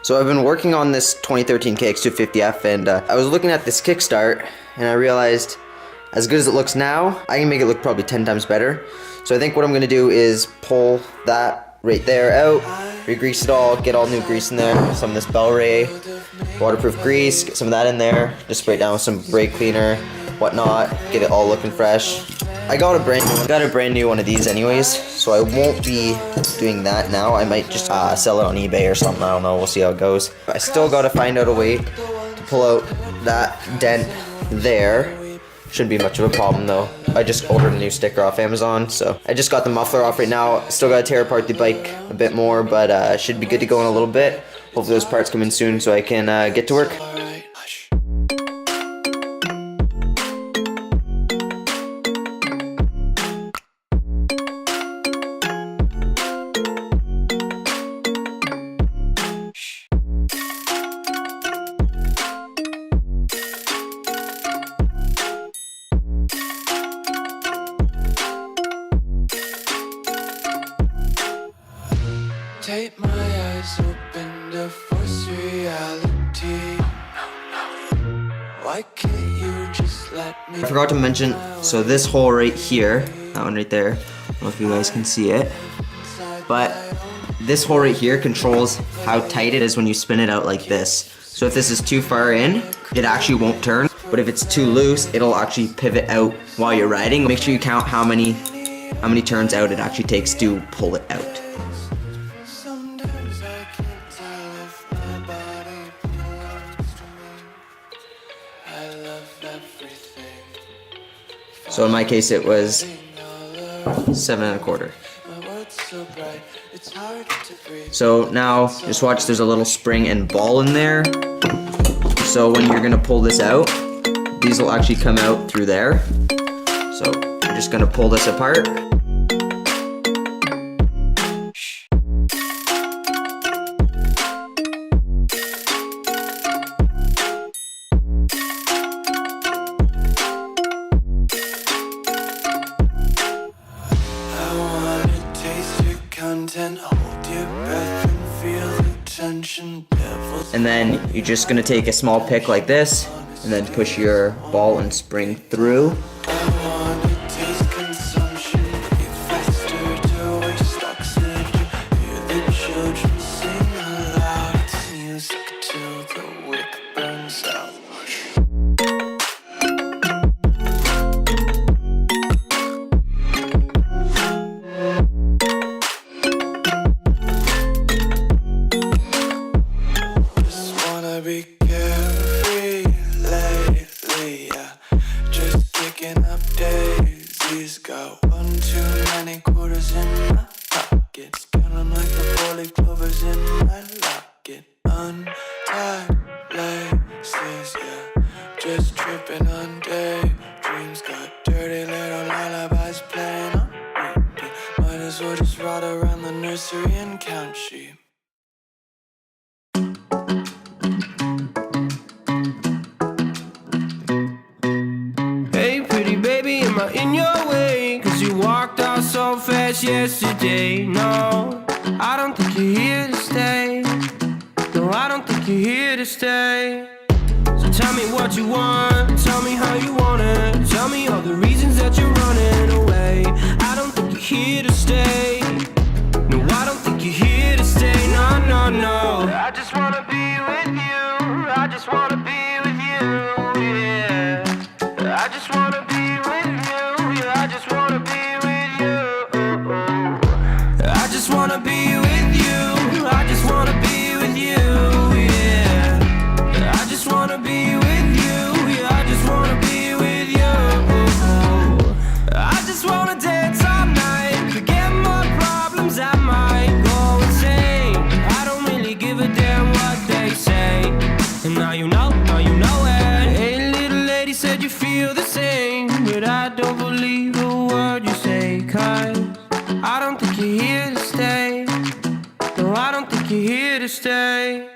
So I've been working on this 2013 KX250F, and I was looking at this kickstart, and I realized, as good as it looks now, I can make it look probably 10 times better. So I think what I'm going to do is pull that right there out, re-grease it all, get all new grease in there, some of this Bell Ray waterproof grease, get some of that in there, just spray it down with some brake cleaner, whatnot, get it all looking fresh. I got a brand new one of these anyways, so I won't be doing that now. I might just sell it on eBay or something, I don't know, we'll see how it goes. I still got to find out a way to pull out that dent there. Shouldn't be much of a problem though. I just ordered a new sticker off Amazon, so I just got the muffler off right now. Still got to tear apart the bike a bit more, but should be good to go in a little bit. Hopefully those parts come in soon so I can get to work. Take my eyes open to force reality. Why can't you just let me? I forgot to mention, so this hole right here, that one right there, I don't know if you guys can see it, but this hole right here controls how tight it is when you spin it out like this. So if this is too far in, it actually won't turn, but if it's too loose, it'll actually pivot out while you're riding. Make sure you count how many turns out it actually takes to pull it out. So in my case it was 7 1/4. So now just watch, there's a little spring and ball in there. So when you're gonna pull this out, these will actually come out through there. So you're just gonna pull this apart. Hold your breath and feel the tension. And then you're just gonna take a small pick like this and then push your ball and spring through. Be carefree lately, yeah. Just kicking up daisies. Got one too many quarters in my pockets. Count 'em like the 4-leaf clovers in my locket. Untied laces, yeah. Just tripping on daydreams. Got dirty little lullabies playing on repeat. Might as well just ride around the nursery and count sheep. In your way, cause you walked out so fast yesterday. No, I don't think you're here to stay. No, I don't think you're here to stay. So tell me what you want, tell me how you want it. Tell me all the reasons that you're running away. I don't think you're here to stay. No, I don't think you're here to stay. No, no, no. I just wanna be with you. I just wanna be with you, yeah. I just wanna be with you. I just wanna be with you. I just wanna be with you. I just wanna be with you, yeah. I just wanna be with you. Yeah, I just wanna be with you. I just wanna dance all night, forget my problems, I might go insane. I don't really give a damn what they say. And now you know it. Hey, little lady said you feel the same, but I don't believe a word you say, cause I don't think you're here to stay. No, I don't think you're here to stay.